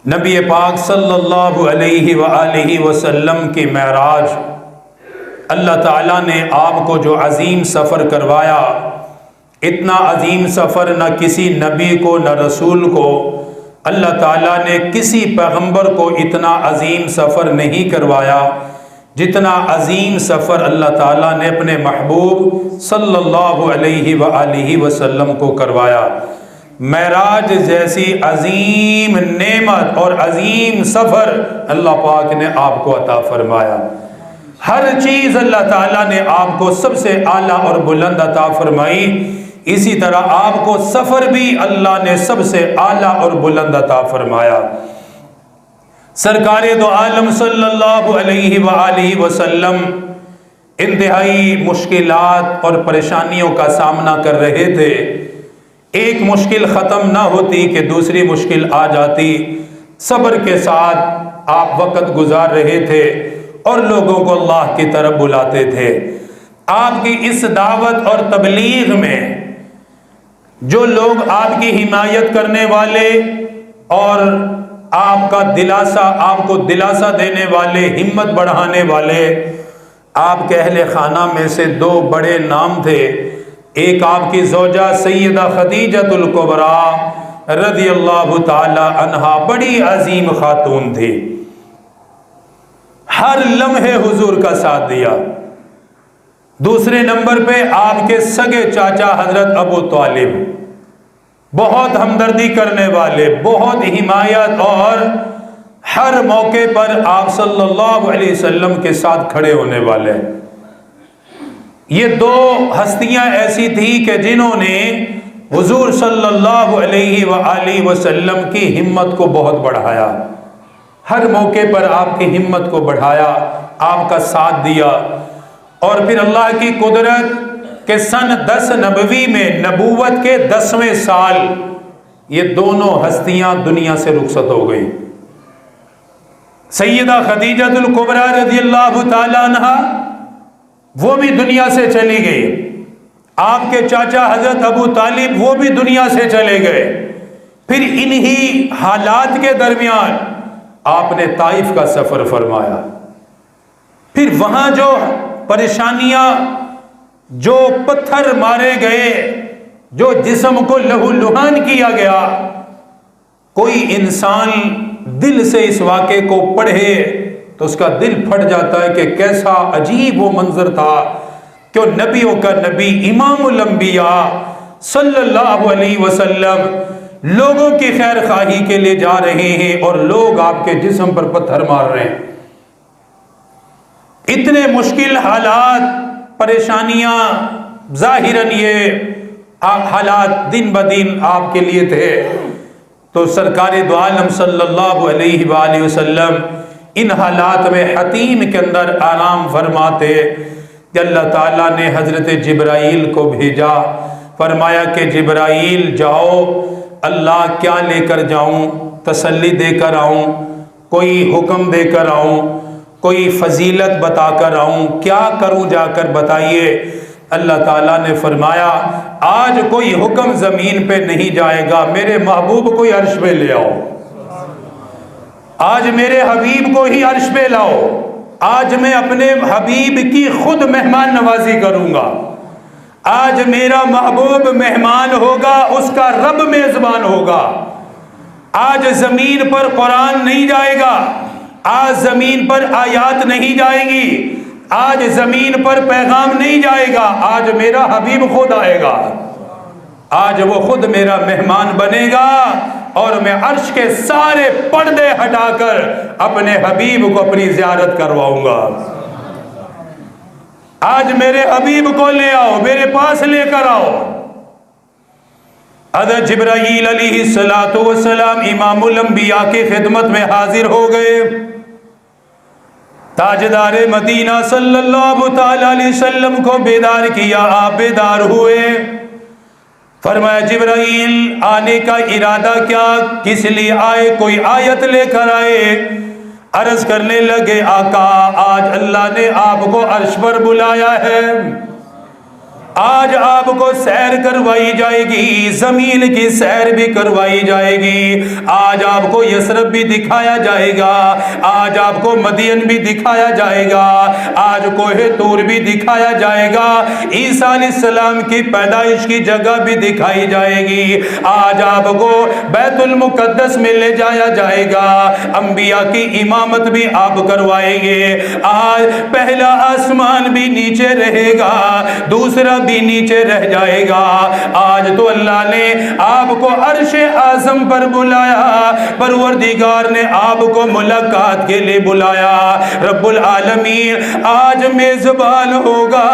نبی پاک صلی اللہ علیہ وآلہ وسلم کی معراج، اللہ تعالیٰ نے آپ کو جو عظیم سفر کروایا، اتنا عظیم سفر نہ کسی نبی کو نہ رسول کو، اللہ تعالیٰ نے کسی پیغمبر کو اتنا عظیم سفر نہیں کروایا جتنا عظیم سفر اللہ تعالیٰ نے اپنے محبوب صلی اللہ علیہ وآلہ وسلم کو کروایا۔ معراج جیسی عظیم نعمت اور عظیم سفر اللہ پاک نے آپ کو عطا فرمایا۔ ہر چیز اللہ تعالیٰ نے آپ کو سب سے اعلیٰ اور بلند عطا فرمائی، اسی طرح آپ کو سفر بھی اللہ نے سب سے اعلیٰ اور بلند عطا فرمایا۔ سرکار دو عالم صلی اللہ علیہ وآلہ وسلم انتہائی مشکلات اور پریشانیوں کا سامنا کر رہے تھے۔ ایک مشکل ختم نہ ہوتی کہ دوسری مشکل آ جاتی، صبر کے ساتھ آپ وقت گزار رہے تھے اور لوگوں کو اللہ کی طرف بلاتے تھے۔ آپ کی اس دعوت اور تبلیغ میں جو لوگ آپ کی حمایت کرنے والے اور آپ کو دلاسا دینے والے، ہمت بڑھانے والے، آپ کے اہل خانہ میں سے دو بڑے نام تھے۔ ایک آپ کی زوجہ سیدہ خدیجۃ الکبریٰ رضی اللہ تعالی عنہا، بڑی عظیم خاتون تھی، ہر لمحے حضور کا ساتھ دیا۔ دوسرے نمبر پہ آپ کے سگے چاچا حضرت ابو طالب، بہت ہمدردی کرنے والے، بہت حمایت اور ہر موقع پر آپ صلی اللہ علیہ وسلم کے ساتھ کھڑے ہونے والے۔ یہ دو ہستیاں ایسی تھیں کہ جنہوں نے حضور صلی اللہ علیہ وآلہ وسلم کی ہمت کو بہت بڑھایا، ہر موقع پر آپ کی ہمت کو بڑھایا، آپ کا ساتھ دیا۔ اور پھر اللہ کی قدرت کہ سن 10 نبوی میں نبوت کے 10ویں سال یہ دونوں ہستیاں دنیا سے رخصت ہو گئی۔ سیدہ خدیجۃ الکبریٰ رضی اللہ تعالی عنہا وہ بھی دنیا سے چلی گئی، آپ کے چاچا حضرت ابو طالب وہ بھی دنیا سے چلے گئے۔ پھر انہی حالات کے درمیان آپ نے طائف کا سفر فرمایا۔ پھر وہاں جو پریشانیاں، جو پتھر مارے گئے، جو جسم کو لہو لہان کیا گیا، کوئی انسان دل سے اس واقعے کو پڑھے تو اس کا دل پھٹ جاتا ہے کہ کیسا عجیب وہ منظر تھا کہ نبیوں کا نبی امام الانبیاء صلی اللہ علیہ وسلم لوگوں کی خیر خواہی کے لیے جا رہے ہیں اور لوگ آپ کے جسم پر پتھر مار رہے ہیں۔ اتنے مشکل حالات، پریشانیاں، ظاہراً یہ حالات دن بدن آپ کے لیے تھے، تو سرکار دو عالم صلی اللہ علیہ وآلہ وسلم ان حالات میں حتیم کے اندر آرام فرماتے کہ اللہ تعالیٰ نے حضرت جبرائیل کو بھیجا، فرمایا کہ جبرائیل جاؤ، اللہ کیا لے کر جاؤں؟ تسلی دے کر آؤں، کوئی حکم دے کر آؤں، کوئی فضیلت بتا کر آؤں، کیا کروں جا کر بتائیے؟ اللہ تعالیٰ نے فرمایا آج کوئی حکم زمین پہ نہیں جائے گا، میرے محبوب کو عرش پہ لے آؤ، آج میرے حبیب کو ہی عرش پہ لاؤ، آج میں اپنے حبیب کی خود مہمان نوازی کروں گا، آج میرا محبوب مہمان ہوگا، اس کا رب میزبان ہوگا۔ آج زمین پر قرآن نہیں جائے گا، آج زمین پر آیات نہیں جائیں گی، آج زمین پر پیغام نہیں جائے گا، آج میرا حبیب خود آئے گا، آج وہ خود میرا مہمان بنے گا اور میں عرش کے سارے پردے ہٹا کر اپنے حبیب کو اپنی زیارت کرواؤں گا۔ آج میرے حبیب کو لے آؤ، میرے پاس لے کر آؤ۔ حضرت جبرائیل علیہ السلام امام الانبیاء کی خدمت میں حاضر ہو گئے۔ تاجدار مدینہ صلی اللہ تعالی علیہ وسلم کو بیدار کیا، آپ بیدار ہوئے۔ فرمایا جبرائیل آنے کا ارادہ کیا، کس لیے آئے؟ کوئی آیت لے کر آئے؟ عرض کرنے لگے آقا آج اللہ نے آپ کو عرش پر بلایا ہے، آج آپ کو سیر کروائی جائے گی، زمین کی سیر بھی کروائی جائے گی، آج آپ کو یثرب بھی دکھایا جائے گا، آج آپ کو مدین بھی دکھایا جائے گا، آج کوہ طور بھی دکھایا جائے گا، عیسیٰ علیہ السلام کی پیدائش کی جگہ بھی دکھائی جائے گی، آج آپ کو بیت المقدس میں لے جایا جائے گا، انبیاء کی امامت بھی آپ کروائیں گے، آج پہلا آسمان بھی نیچے رہے گا، دوسرا بھی نیچے رہ جائے گا، آج تو اللہ نے آپ کو عرش اعظم پر بلایا، پروردگار نے آپ کو ملاقات کے لیے بلایا، رب العالمین آج میزبان ہوگا،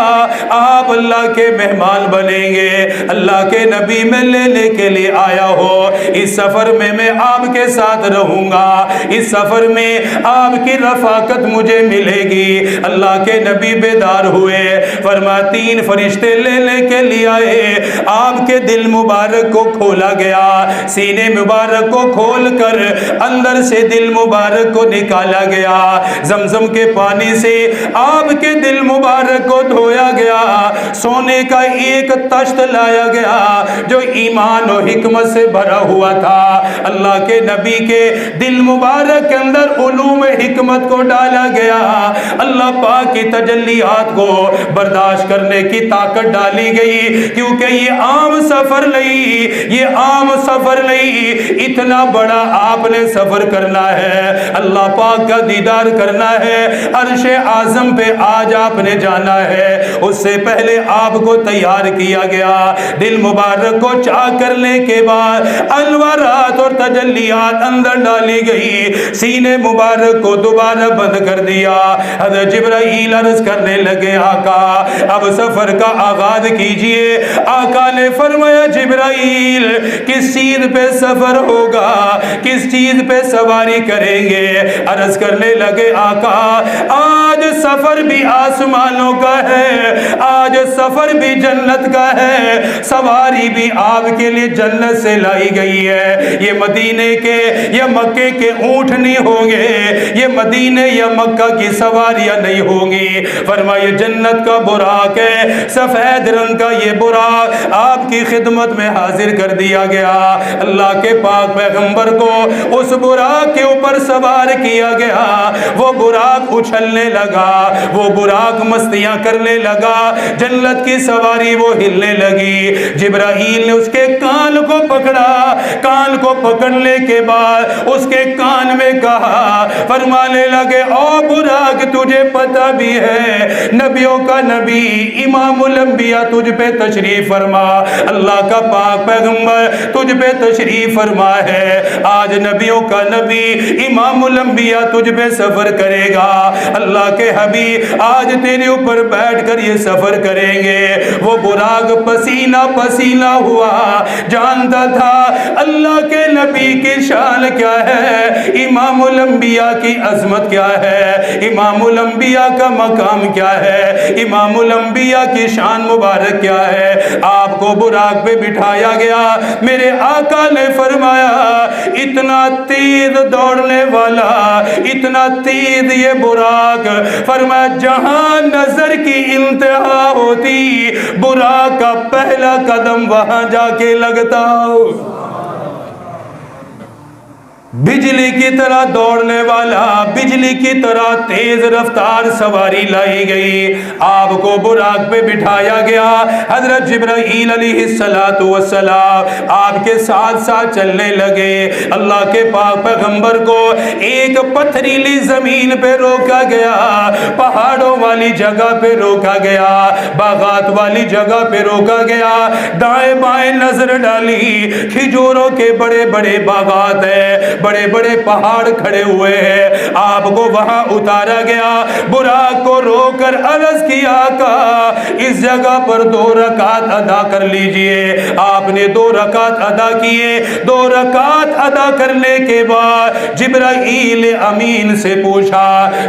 آپ اللہ کے مہمان بنیں گے، اللہ کے نبی میں لینے کے لیے آیا ہو، اس سفر میں میں آپ کے ساتھ رہوں گا، اس سفر میں آپ کی رفاقت مجھے ملے گی۔ اللہ کے نبی بیدار ہوئے، فرما 3 فرشتے لینے کے لیے آئے، آپ کے دل مبارک کو کھولا گیا، سینے مبارک کو کھول کر اندر سے دل مبارک کو نکالا گیا، زمزم کے پانی سے آپ کے دل مبارک کو دھویا گیا، سونے کا ایک تشت لایا گیا جو ایمان و حکمت سے بھرا ہوا تھا، اللہ کے نبی کے دل مبارک کے اندر علوم حکمت کو ڈالا گیا، اللہ پاک کی تجلیات کو برداشت کرنے کی طاقت ڈالی گئی، کیونکہ یہ عام سفر نہیں، یہ عام سفر نہیں، اتنا بڑا آپ نے سفر کرنا ہے، اللہ پاک کا دیدار کرنا ہے، عرش اعظم پہ آج آپ نے جانا ہے، اس سے پہلے آپ کو تیار کیا گیا، دل مبارک کو چاک کرنے کے بعد انوارات اور تجلیات اندر ڈالی گئی، سینے مبارک کو دوبارہ بند کر دیا، حضرت جبرائیل عرض کرنے لگے آقا اب سفر کا آغاز کیجئے، آقا نے فرمایا جبرائیل کس چیز پہ سفر ہوگا، کس چیز پہ سواری کریں گے، عرض کرنے لگے آقا آج سفر بھی آسمانوں کا ہے، آج سفر بھی جنت کا ہے، سواری بھی آپ کے لیے جنت سے لائی گئی ہے، یہ مدینے کے یا مکے کے اونٹ نہیں ہوں گے، یہ مدینے یا مکہ کی سواریاں نہیں ہوں گی، فرمائے جنت کا براق ہے، سفید رنگ کا یہ براق آپ کی خدمت میں حاضر کر دیا گیا، اللہ کے پاک پیغمبر کو اس براق کے اوپر سوار کیا گیا، وہ براق اچھلنے لگا، وہ براق مستیاں کرنے لگا، جنت کی سواری وہ ہلنے لگی، جبرائیل نے اس کے کان کو پکڑا، کان کو پکڑنے کے بعد اس کے کان میں کہا، فرمانے لگے او براق تجھے پتہ بھی ہے نبیوں کا نبی امام الانبیاء تجھ پہ تشریف فرما، اللہ کا پاک پیغمبر تجھ پہ تشریف فرما ہے، آج نبیوں کا نبی امام الانبیاء تجھ پہ سفر کرے گا، اللہ کے حبیب آج تیرے اوپر بیٹھ کر یہ سفر کریں گے، وہ براق پسینہ پسینہ ہوا، جانتا تھا اللہ کے نبی کی شان کیا ہے، امام الانبیاء کی عظمت کیا ہے، امام الانبیاء کا مقام کیا ہے، امام الانبیاء کی شان مبارک کیا ہے، آپ کو براق پہ بٹھایا گیا، میرے آقا نے فرمایا اتنا تیز دوڑنے والا، اتنا تیز یہ براق، فرمایا جہاں نظر کی انتہا ہوتی براق کا پہلا قدم وہاں جا کے لگتا، بجلی کی طرح دوڑنے والا، بجلی کی طرح تیز رفتار سواری لائی گئی، آپ کو براق پہ بٹھایا گیا، حضرت جبرائیل علیہ السلام آپ کے ساتھ ساتھ چلنے لگے، اللہ کے پاک پیغمبر کو ایک پتھریلی زمین پہ روکا گیا، پہاڑوں والی جگہ پہ روکا گیا، باغات والی جگہ پہ روکا گیا، دائیں بائیں نظر ڈالی، کھجوروں کے بڑے بڑے باغات ہیں، بڑے بڑے پہاڑ کھڑے ہوئے ہیں، آپ کو وہاں اتارا گیا، براق کو رو کر عرض کیا آقا اس جگہ پر 2 رکعت ادا کر لیجئے، آپ نے 2 رکعت ادا کیے، 2 رکعت ادا کرنے کے بعد جبرائیل امین سے پوچھا،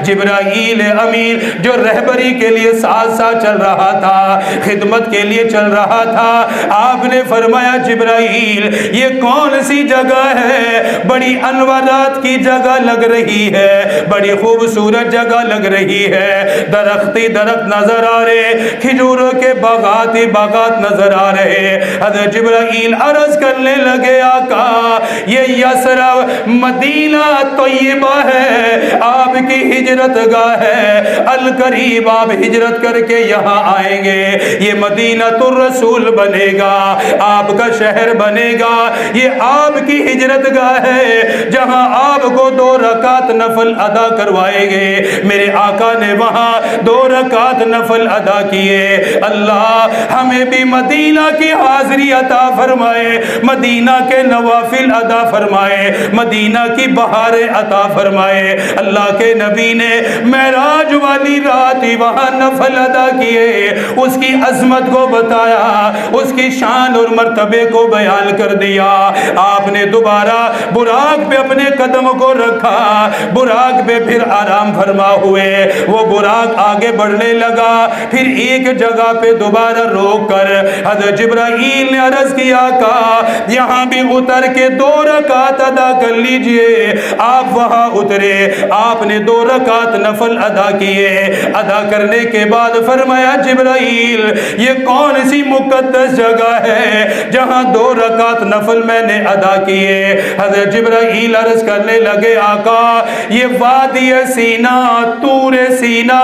جبرائیل امین جو رہبری کے لیے ساتھ ساتھ چل رہا تھا، خدمت کے لیے چل رہا تھا، آپ نے فرمایا جبرائیل یہ کون سی جگہ ہے، بڑی انوارات کی جگہ لگ رہی ہے، بڑی خوبصورت جگہ لگ رہی ہے، درختی درخت نظر آ رہے، کھجوروں کے باغات ہی باغات نظر آ رہے۔ حضرت جبرائیل عرض کرنے لگے آقا یہ یثرب مدینہ طیبہ ہے، آپ کی ہجرت گاہ ہے، القریب آپ ہجرت کر کے یہاں آئیں گے، یہ مدینہ الرسول بنے گا، آپ کا شہر بنے گا، یہ آپ کی ہجرت گاہ ہے جہاں آپ کو 2 رکعت نفل ادا کروائے گے۔ میرے آقا نے وہاں 2 رکعت نفل ادا کیے۔ اللہ ہمیں بھی مدینہ کی حاضری عطا فرمائے، مدینہ کے نوافل ادا فرمائے، مدینہ کی بہاریں عطا فرمائے۔ اللہ کے نبی نے معراج والی رات ہی وہاں نفل ادا کیے، اس کی عظمت کو بتایا، اس کی شان اور مرتبے کو بیان کر دیا۔ آپ نے دوبارہ براق پہ اپنے قدم کو رکھا، براق پہ پھر آرام فرما ہوئے، وہ براق آگے بڑھنے لگا، پھر ایک جگہ پہ دوبارہ روک کر حضرت جبرائیل نے عرض کیا کہ یہاں بھی اتر کے 2 رکعت ادا کر لیجئے۔ آپ وہاں اترے، آپ نے 2 رکعت نفل ادا کیے، ادا کرنے کے بعد فرمایا جبرائیل یہ کون سی مقدس جگہ ہے جہاں 2 رکعت نفل میں نے ادا کیے؟ حضرت جبرائیل عرض کرنے لگے آقا یہ وادی سینا، طور سینا،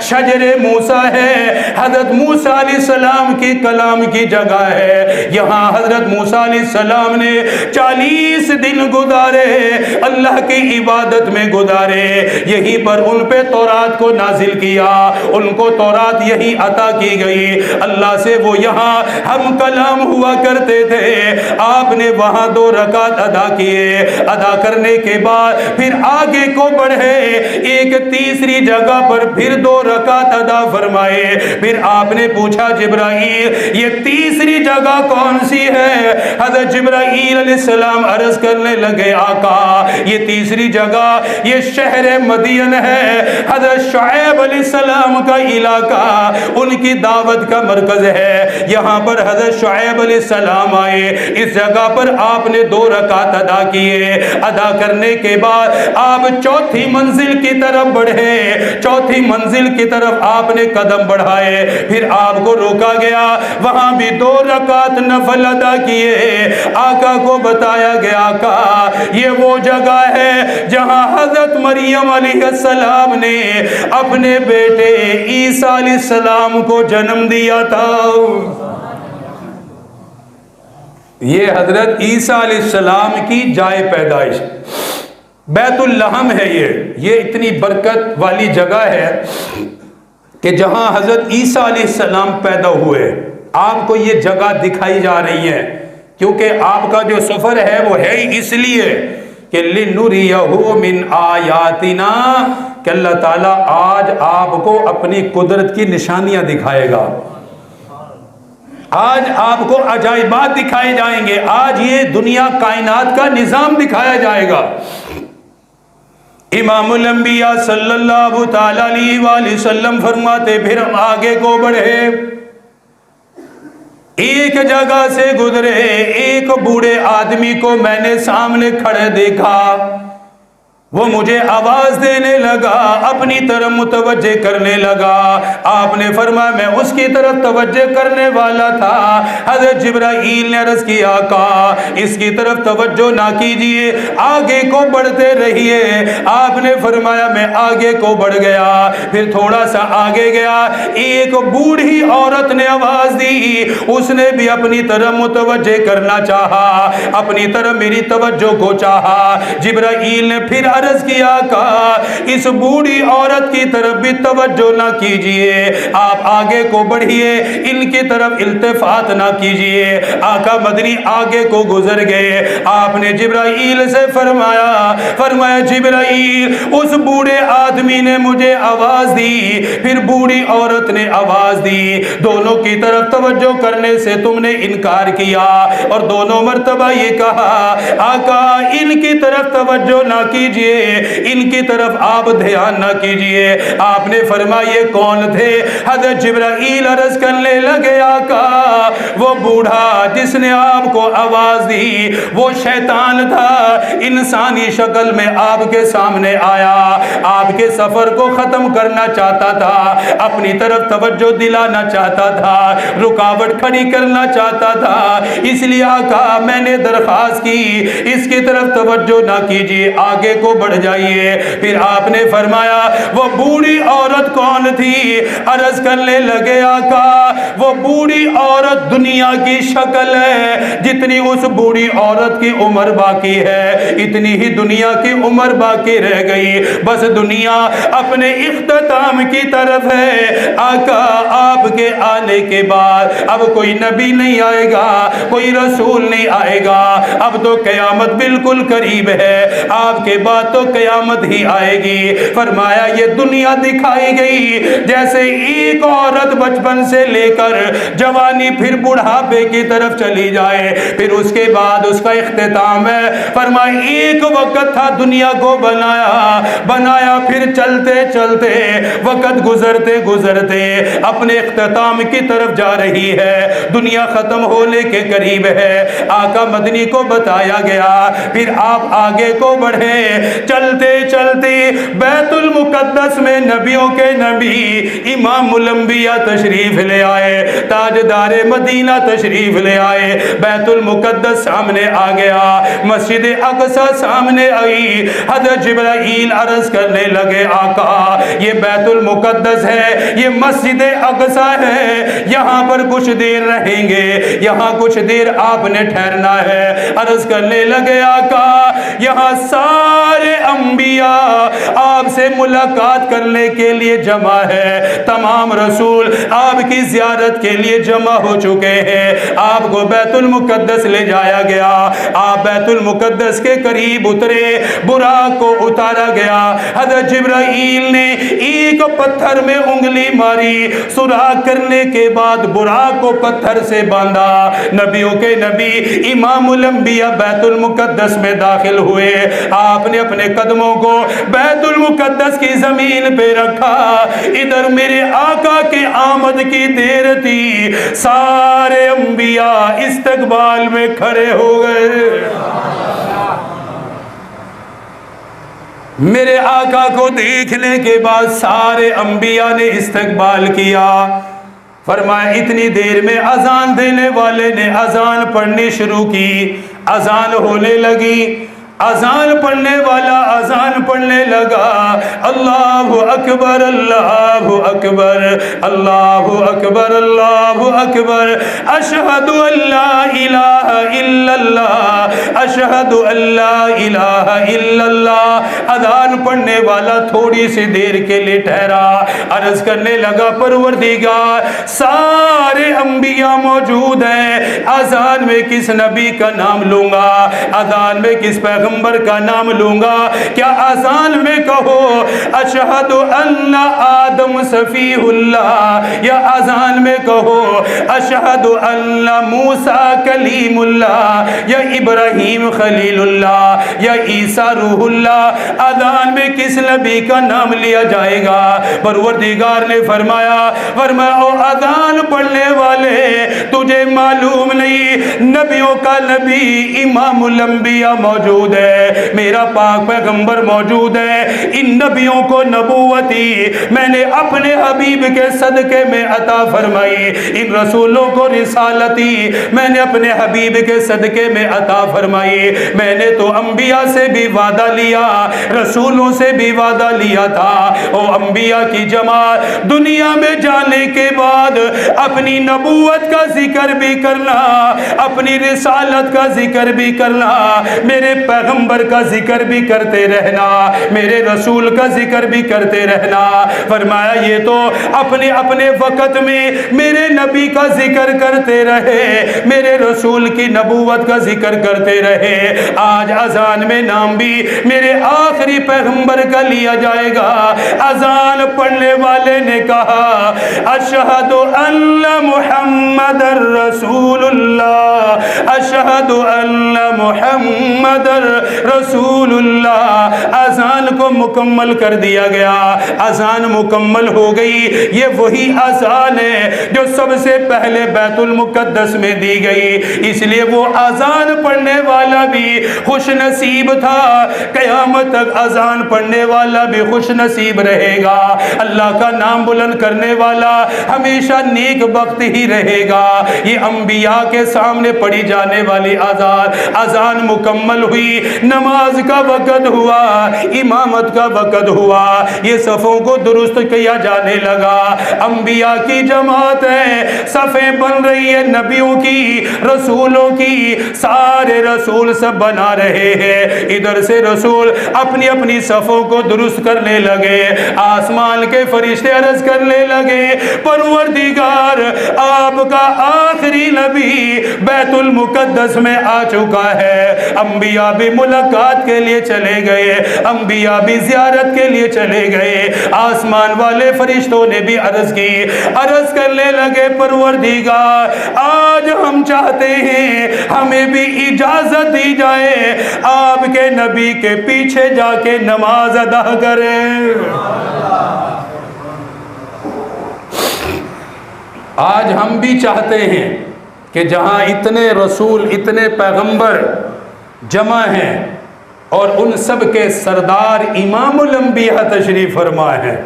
شجر موسیٰ ہے، حضرت موسیٰ علیہ السلام کی کلام کی جگہ ہے، یہاں حضرت موسیٰ علیہ السلام نے 40 دن گزارے، اللہ کی عبادت میں گزارے، یہیں پر ان پہ تورات کو نازل کیا، ان کو تورات یہی عطا کی گئی، اللہ سے وہ یہاں ہم کلام ہوا کرتے تھے۔ آپ نے وہاں 2 رکعت ادا کیے، ادا کرنے کے بعد پھر آگے کو بڑھے، ایک تیسری جگہ پر پھر 2 رکعت ادا فرمائے۔ پھر آپ نے پوچھا جبرائیل یہ تیسری جگہ کون سی ہے؟ حضرت جبرائیل علیہ السلام عرض کرنے لگے آقا یہ تیسری جگہ یہ شہر مدین ہے، حضرت شعیب علیہ السلام کا علاقہ ان کی دعوت کا مرکز ہے، یہاں پر حضرت شعیب علیہ السلام آئے، اس جگہ پر آپ نے 2 رکعت ادا کیے، ادا کرنے کے بعد آپ 4تھی منزل کی طرف بڑھے، 4تھی منزل کی طرف آپ نے قدم بڑھائے، پھر آپ کو روکا گیا، وہاں بھی 2 رکعت نفل ادا کیے، آقا کو بتایا گیا آقا یہ وہ جگہ ہے جہاں حضرت مریم علیہ السلام نے اپنے بیٹے عیسیٰ علیہ السلام کو جنم دیا تھا۔ یہ حضرت عیسیٰ علیہ السلام کی جائے پیدائش بیت اللحم ہے، یہ اتنی برکت والی جگہ ہے کہ جہاں حضرت عیسیٰ علیہ السلام پیدا ہوئے، آپ کو یہ جگہ دکھائی جا رہی ہے، کیونکہ آپ کا جو سفر ہے وہ ہے اس لیے کہ لِنُرِيَهُ مِنْ آیَاتِنَا، کہ اللہ تعالیٰ آج آپ کو اپنی قدرت کی نشانیاں دکھائے گا، آج آپ کو عجائبات دکھائے جائیں گے، آج یہ دنیا کائنات کا نظام دکھایا جائے گا۔ امام الانبیاء صلی اللہ تعالیٰ علیہ وآلہ وسلم فرماتے پھر ہم آگے کو بڑھے، ایک جگہ سے گزرے، ایک بوڑھے آدمی کو میں نے سامنے کھڑے دیکھا، وہ مجھے آواز دینے لگا، اپنی طرف متوجہ کرنے لگا، آپ نے فرمایا میں اس کی طرف توجہ کرنے والا تھا، حضرت جبرائیل نے عرض کیا آقا اس کی طرف توجہ نہ کیجئے، آگے کو بڑھتے رہیے، آپ نے فرمایا میں آگے کو بڑھ گیا، پھر تھوڑا سا آگے گیا، ایک بوڑھی عورت نے آواز دی، اس نے بھی اپنی طرف متوجہ کرنا چاہا، اپنی طرف میری توجہ کو چاہا، جبرائیل نے پھر عرض کیا کہ اس بوڑھی عورت کی طرف بھی توجہ نہ کیجئے، آپ آگے کو بڑھیے، ان کی طرف التفات نہ کیجئے۔ آقا مدنی آگے کو گزر گئے، آپ نے جبرائیل سے فرمایا جبرائیل اس بوڑھے آدمی نے مجھے آواز دی، پھر بوڑھی عورت نے آواز دی، دونوں کی طرف توجہ کرنے سے تم نے انکار کیا اور دونوں مرتبہ یہ کہا آقا ان کی طرف توجہ نہ کیجئے، کیجئے، ان کی طرف آپ دھیان نہ کیجئے۔ آپ نے فرمایا یہ کون تھے؟ حضرت جبرائیل عرض کرنے لگے آقا وہ بوڑھا جس نے آپ کو آواز دی وہ شیطان تھا، انسانی شکل میں آپ کے سامنے آیا، آپ کے سفر کو ختم کرنا چاہتا تھا، اپنی طرف توجہ دلانا چاہتا تھا، رکاوٹ کھڑی کرنا چاہتا تھا، اس لیے آقا میں نے درخواست کی اس کی طرف توجہ نہ کیجیے، آگے کو بڑھ جائیے۔ پھر آپ نے فرمایا وہ بوڑھی عورت کون تھی؟ عرض کرنے لگے آقا وہ بوڑھی عورت دنیا کی شکل ہے، جتنی اس بوڑھی عورت کی عمر باقی ہے اتنی ہی دنیا کی عمر باقی رہ گئی، بس دنیا اپنے اختتام کی طرف ہے۔ آقا آپ کے آنے کے بعد اب کوئی نبی نہیں آئے گا، کوئی رسول نہیں آئے گا، اب تو قیامت بالکل قریب ہے، آپ کے بعد تو قیامت ہی آئے گی۔ فرمایا یہ دنیا دکھائی گئی جیسے ایک عورت بچپن سے لے کر جوانی پھر بڑھاپے کی طرف چلی جائے، پھر اس کے بعد اس کا اختتام ہے۔ فرمایا ایک وقت تھا دنیا کو بنایا پھر چلتے چلتے وقت گزرتے گزرتے اپنے اختتام کی طرف جا رہی ہے، دنیا ختم ہونے کے قریب ہے۔ آقا مدنی کو بتایا گیا، پھر آپ آگے کو بڑھے، چلتے چلتے بیت المقدس میں نبیوں کے نبی امام الانبیاء تشریف لے آئے، تاجدار مدینہ تشریف لے آئے، بیت المقدس سامنے آ گیا، مسجد اقصی سامنے آئی۔ حضرت جبرائیل عرض کرنے لگے آقا یہ بیت المقدس ہے، یہ مسجد اقصی ہے، یہاں پر کچھ دیر رہیں گے، یہاں کچھ دیر آپ نے ٹھہرنا ہے۔ عرض کرنے لگے آقا یہاں سارے انبیاء آپ سے ملاقات کرنے کے لیے جمع ہے، تمام رسول آپ کی زیارت کے لیے جمع ہو چکے ہیں، آپ کو بیت المقدس لے جایا گیا۔ آپ بیت المقدس کے قریب اترے، براق کو اتارا گیا، حضرت جبرائیل نے ایک پتھر میں انگلی ماری، سوراخ کرنے کے بعد براق کو پتھر سے باندھا، نبیوں کے نبی امام الانبیاء بیت المقدس میں داخل ہوئے۔ آپ نے اپنے قدموں کو بیت المقدس کی زمین پہ رکھا، ادھر میرے آقا کے آمد کی دیر تھی، سارے انبیاء استقبال میں کھڑے ہو گئے۔ میرے آقا کو دیکھنے کے بعد سارے انبیاء نے استقبال کیا۔ فرمایا اتنی دیر میں اذان دینے والے نے اذان پڑھنی شروع کی، اذان ہونے لگی، اذان پڑھنے والا اذان پڑھنے لگا، اللہ اکبر اللہ اکبر اللہ اکبر اللہ اکبر، اشہد ان لا الہ الا اللہ اشہد ان لا الہ الا اللہ۔ اذان پڑھنے والا تھوڑی سی دیر کے لیے ٹھہرا، عرض کرنے لگا پروردگار سارے انبیاء موجود ہیں، اذان میں کس نبی کا نام لوں گا، اذان میں کس پیغمبر کا نام لوں گا؟ کیا اذان میں کہو اشہد ان آدم صفیہ اللہ، یا اذان میں کہو اشہد ان موسیٰ کلیم اللہ، یا ابراہیم خلیل اللہ، یا عیسیٰ روح اللہ؟ اذان میں کس نبی کا نام لیا جائے گا؟ پروردگار نے فرمایا او اذان پڑھنے والے تجھے معلوم نہیں نبیوں کا نبی امام الانبیاء موجود ہے، میرا پاک پیغمبر موجود ہے، ان نبیوں کو نبوتی میں نے اپنے حبیب کے صدقے میں عطا فرمائی، ان رسولوں کو رسالتی میں نے اپنے حبیب کے صدقے میں عطا فرمائی۔ میں نے تو انبیاء سے بھی وعدہ لیا، رسولوں سے بھی وعدہ لیا تھا، او انبیاء کی جماعت دنیا میں جانے کے بعد اپنی نبوت کا ذکر بھی کرنا، اپنی رسالت کا ذکر بھی کرنا، میرے پیغمبر کا ذکر بھی کرتے رہنا، میرے رسول کا ذکر بھی کرتے رہنا۔ فرمایا یہ تو اپنے اپنے وقت میں میرے نبی کا ذکر کرتے رہے، میرے رسول کی نبوت کا ذکر کرتے رہے، آج اذان میں نام بھی میرے آخری آخری پیغمبر کا لیا جائے گا۔ اذان پڑھنے والے نے کہا اشہد ان محمد رسول اللہ، اشہد ان محمد رسول اللہ۔ اذان کو مکمل کر دیا گیا، اذان مکمل ہو گئی۔ یہ وہی اذان ہے جو سب سے پہلے بیت المقدس میں دی گئی، اس لیے وہ اذان پڑھنے والا بھی خوش نصیب تھا، قیامت تک اذان پڑھنے والا بھی خوش نصیب رہے گا۔ اللہ کا نام بلند کرنے والا ہمیشہ نیک بخت ہی رہے گا۔ یہ انبیاء کے سامنے پڑھی جانے والی اذان مکمل ہوئی، نماز کا وقت ہوا، امامت کا وقت ہوا، یہ صفوں کو درست کیا جانے لگا۔ انبیاء کی جماعت ہے، صفیں بن رہی ہے، نبیوں کی، رسولوں کی، سارے رسول سب بنا رہے ہیں۔ ادھر سے رسول اپنی اپنی صفوں کو درست کرنے لگے، آسمان کے فرشتے عرض کرنے لگے پروردگار آپ کا آخری نبی بیت المقدس میں آ چکا ہے۔ انبیاء بھی ملاقات کے لیے چلے گئے، انبیاء بھی زیارت کے لیے چلے گئے، آسمان والے فرشتوں نے بھی عرض کی، عرض کرنے لگے پروردگار آج ہم چاہتے ہیں ہمیں بھی اجازت دی جائے آپ کے نبی کے پیچھے جا کے نماز ادا کریں۔ آج ہم بھی چاہتے ہیں کہ جہاں اتنے رسول اتنے پیغمبر جمع ہیں اور ان سب کے سردار امام الانبیاء تشریف فرما ہے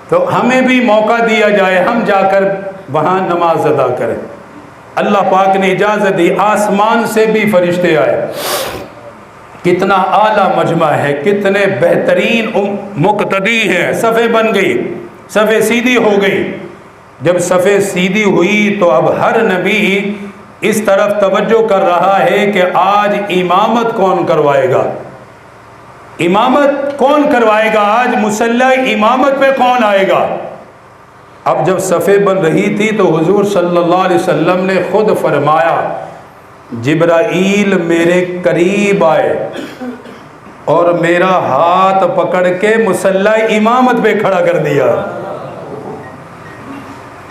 تو ہمیں بھی موقع دیا جائے ہم جا کر وہاں نماز ادا کریں۔ اللہ پاک نے اجازت دی، آسمان سے بھی فرشتے آئے۔ کتنا اعلیٰ مجمع ہے، کتنے بہترین مقتدی ہیں۔ صفیں بن گئی، صفیں سیدھی ہو گئی۔ جب صفیں سیدھی ہوئی تو اب ہر نبی اس طرف توجہ کر رہا ہے کہ آج امامت کون کروائے گا، امامت کون کروائے گا، آج مصلی امامت پہ کون آئے گا۔ اب جب صفیں بن رہی تھی تو حضور صلی اللہ علیہ وسلم نے خود فرمایا جبرائیل میرے قریب آئے اور میرا ہاتھ پکڑ کے مصلی امامت پہ کھڑا کر دیا۔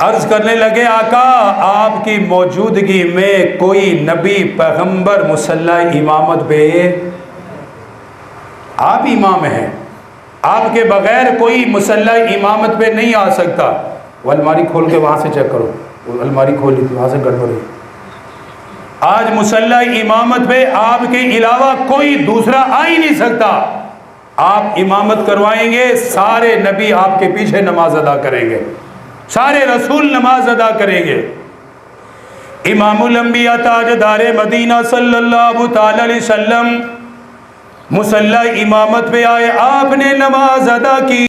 عرض کرنے لگے آقا آپ کی موجودگی میں کوئی نبی پیغمبر مصلی امامت پہ، آپ امام ہیں، آپ کے بغیر کوئی مصلی امامت پہ نہیں آ سکتا۔ وہ الماری کھول کے وہاں سے چیک کرو، وہ الماری کھولی تھی وہاں سے گڑبڑ ہوئی۔ آج مصلی امامت پہ آپ کے علاوہ کوئی دوسرا آ ہی نہیں سکتا۔ آپ امامت کروائیں گے، سارے نبی آپ کے پیچھے نماز ادا کریں گے، سارے رسول نماز ادا کریں گے۔ امام الانبیاء تاجدار مدینہ صلی اللہ تعالی علیہ وسلم مصلی امامت پہ آئے، آپ نے نماز ادا کی۔